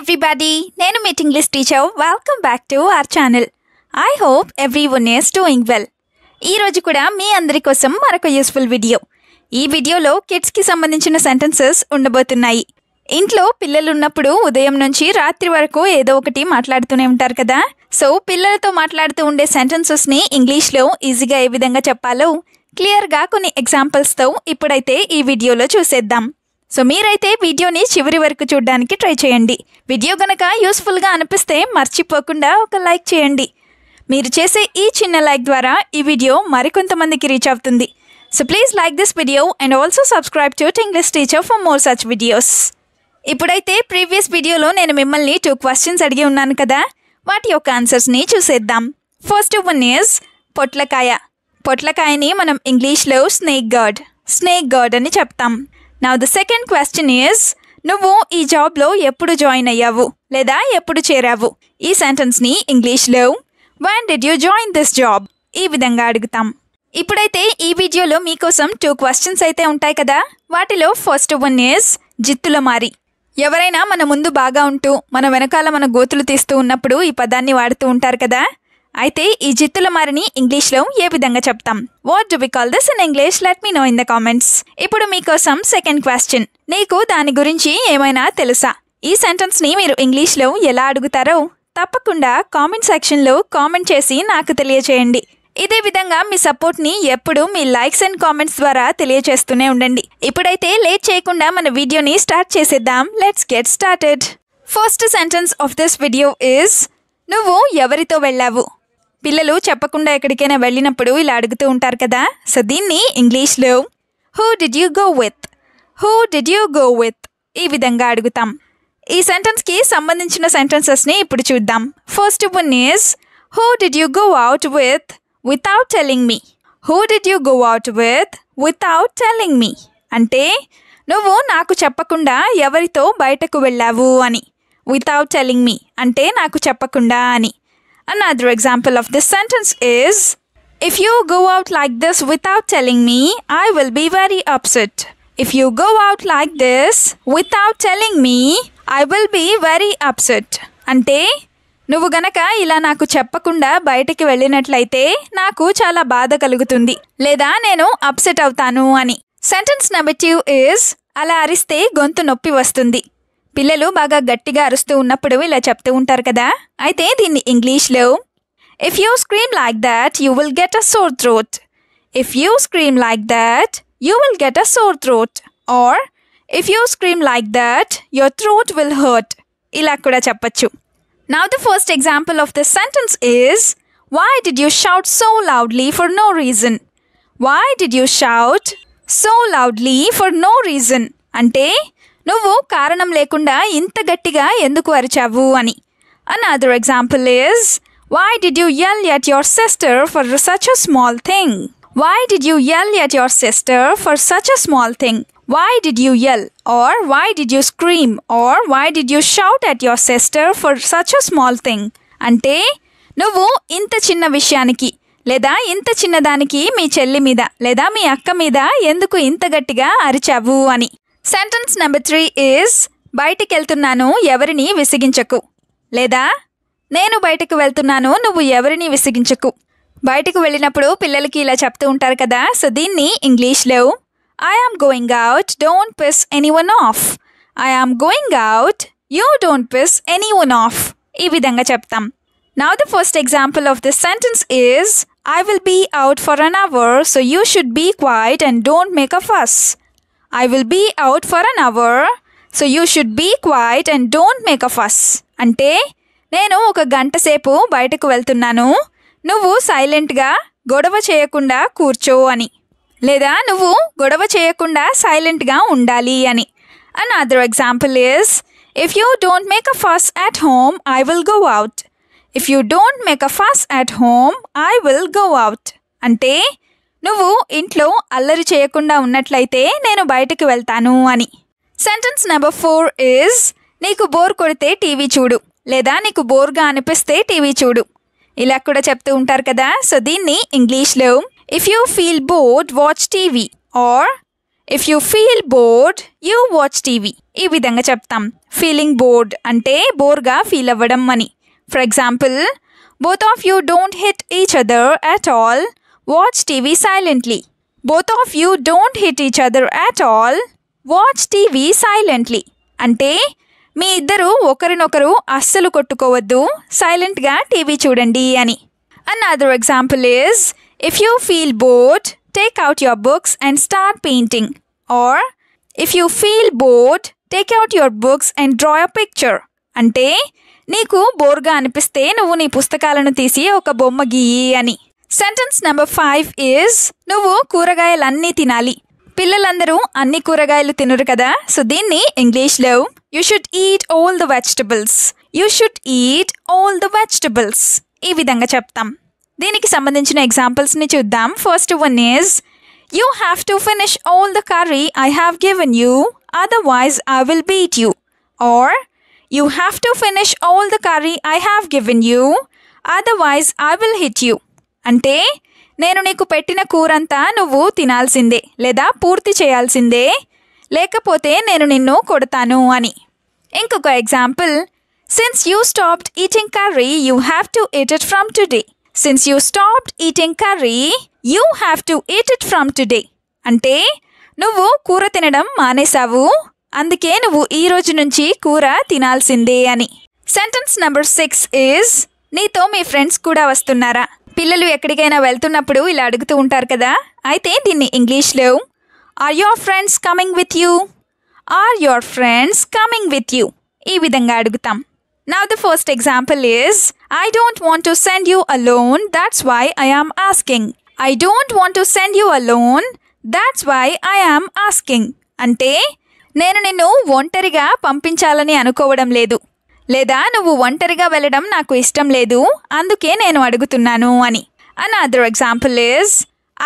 everybody, నేను మీ English teacher. Welcome back to our channel. I hope everyone is doing well. ఈ రోజు కూడా మీ అందరి కోసం మరొక యూస్ఫుల్ వీడియో. ఈ వీడియోలో కిడ్స్కి సంబంధించిన సెంటెన్సెస్ ఉండబోతున్నాయి. ఇంట్లో పిల్లలు ఉన్నప్పుడు ఉదయం నుంచి రాత్రి వరకు ఏదో ఒకటి మాట్లాడుతూనే ఉంటారు కదా. సో పిల్లలతో మాట్లాడుతూ ఉండే సెంటెన్సెస్ని ఇంగ్లీష్లో ఈజీగా ఏ విధంగా చెప్పాలో క్లియర్గా కొన్ని ఎగ్జాంపుల్స్తో ఇప్పుడైతే ఈ వీడియోలో చూసేద్దాం. సో మీరైతే వీడియోని చివరి వరకు చూడడానికి ట్రై చేయండి. వీడియో కనుక యూస్ఫుల్గా అనిపిస్తే మర్చిపోకుండా ఒక లైక్ చేయండి. మీరు చేసే ఈ చిన్న లైక్ ద్వారా ఈ వీడియో మరికొంతమందికి రీచ్ అవుతుంది. So please like this video and also subscribe to English teacher for more such videos. ఇప్పుడైతే ప్రీవియస్ వీడియోలో నేను మిమ్మల్ని 2 క్వశ్చన్స్ అడిగి ఉన్నాను కదా, వాటి యొక్క ఆన్సర్స్ని చూసేద్దాం. ఫస్ట్ వన్ ఈజ్ పొట్లకాయ. పొట్లకాయని మనం ఇంగ్లీష్లో స్నేక్ గార్డ్ అని చెప్తాం. Now the second question is నువ్వు ఈ జాబ్లో ఎప్పుడు జాయిన్ అయ్యావు లేదా ఎప్పుడు చేరావు? ఈ సెంటెన్స్ని ఇంగ్లీష్లో when did you join this job ఈ విధంగా అడుగుతాం. ఇప్పుడైతే ఈ వీడియోలో మీకోసం 2 క్వశ్చన్స్ అయితే ఉంటాయి కదా. వాటిలో ఫస్ట్ వన్ ఈజ్ జిత్తుల మారి. ఎవరైనా మన ముందు బాగా ఉంటూ మన వెనకాల మన గోతులు తీస్తూ ఉన్నప్పుడు ఈ పదాన్ని వాడుతూ ఉంటారు కదా. అయితే ఈ జిత్తుల మారిని ఇంగ్లీష్లో ఏ విధంగా చెప్తాం? What do we call this in English? Let me know in the comments. ఇప్పుడు మీకోసం సెకండ్ క్వశ్చన్. నీకు దాని గురించి ఏమైనా తెలుసా? ఈ సెంటెన్స్ని మీరు ఇంగ్లీష్లో ఎలా అడుగుతారో తప్పకుండా కామెంట్ సెక్షన్లో కామెంట్ చేసి నాకు తెలియచేయండి. ఇదే విధంగా మీ సపోర్ట్ని ఎప్పుడు మీ లైక్స్ అండ్ కామెంట్స్ ద్వారా తెలియచేస్తూనే ఉండండి. ఇప్పుడైతే లేట్ చేయకుండా మన వీడియోని స్టార్ట్ చేసేద్దాం. Let's get started. First sentence of this video is నువ్వు ఎవరితో వెళ్ళావు? పిల్లలు చెప్పకుండా ఎక్కడికైనా వెళ్ళినప్పుడు ఇలా అడుగుతూ ఉంటారు కదా. సో దీన్ని ఇంగ్లీష్లో who did you go with ఈ విధంగా అడుగుతాం. ఈ సెంటెన్స్కి సంబంధించిన సెంటెన్సెస్ని ఇప్పుడు చూద్దాం. First one is who did you go out with without telling me. Who did you go out with without telling me అంటే నువ్వు నాకు చెప్పకుండా ఎవరితో బయటకు వెళ్ళావు అని. వితౌట్ టెల్లింగ్ మీ అంటే నాకు చెప్పకుండా అని. Another example of this sentence is if you go out like this without telling me, I will be very upset. If you go out like this without telling me, I will be very upset. అంటే నువ్వు గనక ఇలా నాకు చెప్పకుండా బయటికి వెళ్ళినట్లయితే నాకు చాలా బాధ కలుగుతుంది లేదా నేను అప్సెట్ అవుతాను అని. సెంటెన్స్ నెంబర్ 2 is అలా అరిస్తే గొంతు నొప్పి వస్తుంది. పిల్లలు బాగా గట్టిగా అరుస్తూ ఉన్నప్పుడు ఇలా చెప్తూ ఉంటారు కదా. అయితే దీన్ని ఇంగ్లీష్లో if you scream like that you will get a sore throat. If you scream like that you will get a sore throat or if you scream like that your throat will hurt ఇలా కూడా చెప్పచ్చు. Now the first example of this sentence is why did you shout so loudly for no reason. Why did you shout so loudly for no reason అంటే నువ్వు కారణం లేకుండా ఇంత గట్టిగా ఎందుకు అరిచావు అని. Another example is why did you yell at your sister for such a small thing? Why did you yell at your sister for such a small thing? Why did you yell or why did you scream or why did you shout at your sister for such a small thing? అంటే నువ్వు ఇంత చిన్న విషయానికి లేదా ఇంత చిన్నదానికి మీ చెల్లి మీద లేదా మీ అక్క మీద ఎందుకు ఇంత గట్టిగా అరిచావు అని. సెంటెన్స్ నెంబర్ 3 ఈజ్ బయటికి వెళ్తున్నాను ఎవరిని విసిగించకు లేదా నేను బయటకు వెళ్తున్నాను నువ్వు ఎవరిని విసిగించకు. బయటకు వెళ్ళినప్పుడు పిల్లలకి ఇలా చెప్తూ ఉంటారు కదా. సో దీన్ని ఇంగ్లీష్లో I am going out don't piss anyone off. I am going out you don't piss anyone off ఈ విధంగా చెప్తాం. Now the first example of this sentence is I will be out for an hour so you should be quiet and don't make a fuss. I will be out for an hour, so you should be quiet and don't make a fuss. అంటే నేను 1 గంట సేపు బయటకు వెళ్తున్నాను నువ్వు సైలెంట్గా గొడవ చేయకుండా కూర్చో అని లేదా నువ్వు గొడవ చేయకుండా సైలెంట్గా ఉండాలి అని. Another example is if you don't make a fuss at home, I will go out. If you don't make a fuss at home, I will go out. అంటే నువ్వు ఇంట్లో అల్లరి చేయకుండా ఉన్నట్లయితే నేను బయటకు వెళ్తాను అని. సెంటెన్స్ నెంబర్ 4 ఈజ్ నీకు బోర్ కొడితే టీవీ చూడు లేదా నీకు బోర్గా అనిపిస్తే టీవీ చూడు ఇలా కూడా చెప్తూ ఉంటారు కదా. సో దీన్ని ఇంగ్లీష్లో if you feel board watch TV or if you feel board you watch TV ఈ విధంగా చెప్తాం. ఫీలింగ్ బోర్డ్ అంటే బోర్గా ఫీల్ అవ్వడం అని. For example, both of you don't hit each other at all, watch TV silently. Both of you don't hit each other at all, watch TV silently అంటే మీ ఇద్దరు ఒకరినొకరు అస్సలు కొట్టుకోవద్దు, సైలెంట్గా టీవీ చూడండి అని. Another example is, if you feel bored take out your books and start painting. Or if you feel bored take out your books and draw a picture అంటే నీకు బోర్గా అనిపిస్తే నువ్వు నీ పుస్తకాలను తీసి ఒక బొమ్మ గీయి అని. సెంటెన్స్ నెంబర్ 5 ఈజ్, నువ్వు కూరగాయలన్నీ తినాలి. పిల్లలందరూ అన్ని కూరగాయలు తినరు కదా, సో దీన్ని ఇంగ్లీష్లో you should eat all the vegetables, you should eat all the vegetables ఈ విధంగా చెప్తాం. దీనికి సంబంధించిన ఎగ్జాంపుల్స్ని చూద్దాం. First one is, you have to finish all the curry I have given you, otherwise I will beat you. Or you have to finish all the curry I have given you, otherwise I will hit you అంటే నేను నీకు పెట్టిన కూరంతా నువ్వు తినాల్సిందే లేదా పూర్తి చేయాల్సిందే, లేకపోతే నేను నిన్ను కొడతాను అని. ఇంకొక example, since you stopped eating curry you have to eat it from today. Since you stopped eating curry you have to eat it from today అంటే నువ్వు కూర తినడం మానేశావు, అందుకే నువ్వు ఈ రోజు నుంచి కూర తినాల్సిందే అని. సెంటెన్స్ నెంబర్ 6 ఈజ్, నీతో మీ ఫ్రెండ్స్ కూడా వస్తున్నారా. పిల్లలు ఎక్కడికైనా వెళ్తున్నప్పుడు ఇలా అడుగుతూ ఉంటారు కదా, అయితే దీన్ని ఇంగ్లీష్లో are your friends coming with you, are your friends coming with you ఈ విధంగా అడుగుతాం. Now the first example is, I don't want to send you alone, that's why I am asking. I don't want to send you alone, that's why I am asking అంటే నేను నిన్ను ఒంటరిగా పంపించాలని అనుకోవడం లేదు, లేదా నువ్వు ఒంటరిగా వెళ్ళడం నాకు ఇష్టం లేదు, అందుకే నేను అడుగుతున్నాను అని. Another example is,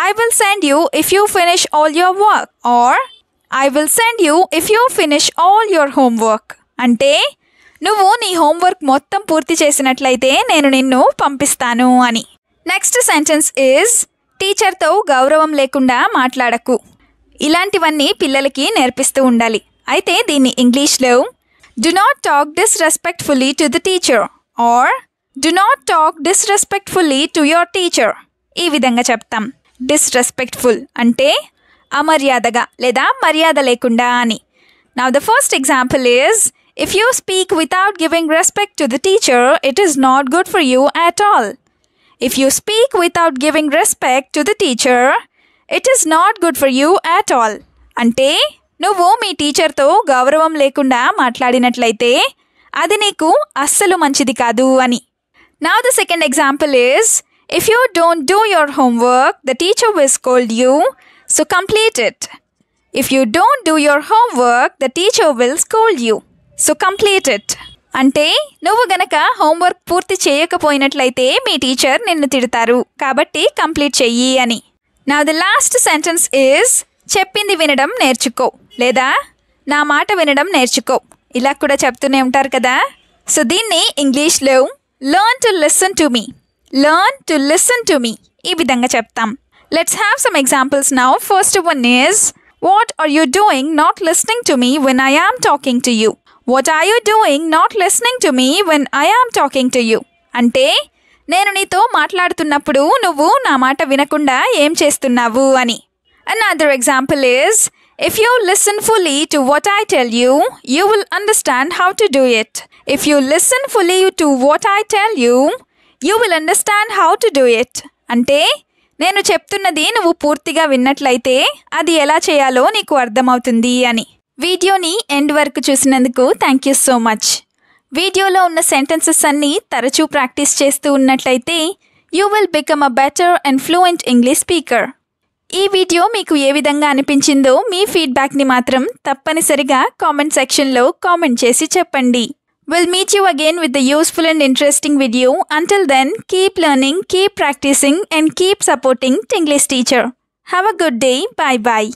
I will send you if you finish all your work. Or I will send you if you finish all your homework అంటే నువ్వు నీ హోంవర్క్ మొత్తం పూర్తి చేసినట్లయితే నేను నిన్ను పంపిస్తాను అని. నెక్స్ట్ సెంటెన్స్ ఈజ్, టీచర్తో గౌరవం లేకుండా మాట్లాడకు. ఇలాంటివన్నీ పిల్లలకి నేర్పిస్తూ ఉండాలి. అయితే దీన్ని ఇంగ్లీష్లో do not talk disrespectfully to the teacher or do not talk disrespectfully to your teacher ఈ విధంగా చెప్తాం. డిస్రెస్పెక్ట్ఫుల్ అంటే అమర్యాదగా లేదా మర్యాద లేకుండా అని. Now the first example is, if you speak without giving respect to the teacher, it is not good for you at all. If you speak without giving respect to the teacher, it is not good for you at all అంటే నువ్వు మీ టీచర్తో గౌరవం లేకుండా మాట్లాడినట్లయితే అది నీకు అస్సలు మంచిది కాదు అని. Now the second example is, if you don't do your homework, the teacher will scold you, so complete it. If you don't do your homework, the teacher will scold you, so complete it అంటే నువ్వు గనక homework పూర్తి చేయకపోయినట్లయితే మీ teacher నిన్ను తిడతారు, కాబట్టి complete చెయ్యి అని. Now the last sentence is, చెప్పింది వినడం నేర్చుకో లేదా నా మాట వినడం నేర్చుకో ఇలా కూడా చెప్తూనే ఉంటారు కదా, సో దీన్ని ఇంగ్లీష్లో learn to listen to me, learn to listen to me ఈ విధంగా చెప్తాం. Let's have some examples now. First one is, what are you doing not listening to me when I am talking to you. What are you doing not listening to me when I am talking to you అంటే నేను నీతో మాట్లాడుతున్నప్పుడు నువ్వు నా మాట వినకుండా ఏం చేస్తున్నావు అని. Another example is, if you listen fully to what I tell you, you will understand how to do it. If you listen fully to what I tell you, you will understand how to do it. అంటే నేను చెప్తున్నది నువ్వు పూర్తిగా విన్నట్లయితే అది ఎలా చేయాలో నీకు అర్థమవుతుంది అని. వీడియోని ఎండ్ వరకు చూసినందుకు థ్యాంక్ యూ సో మచ్. వీడియోలో ఉన్న సెంటెన్సెస్ అన్నీ తరచూ ప్రాక్టీస్ చేస్తూ ఉన్నట్లయితే you will become a better and fluent English speaker. ఈ వీడియో మీకు ఏ విధంగా అనిపించిందో మీ ఫీడ్బ్యాక్ని మాత్రం తప్పనిసరిగా కామెంట్ సెక్షన్లో కామెంట్ చేసి చెప్పండి. We'll meet you again with the useful and interesting video. Until then, keep learning, keep practicing and keep supporting Tinglish Teacher. Have a good day. Bye bye.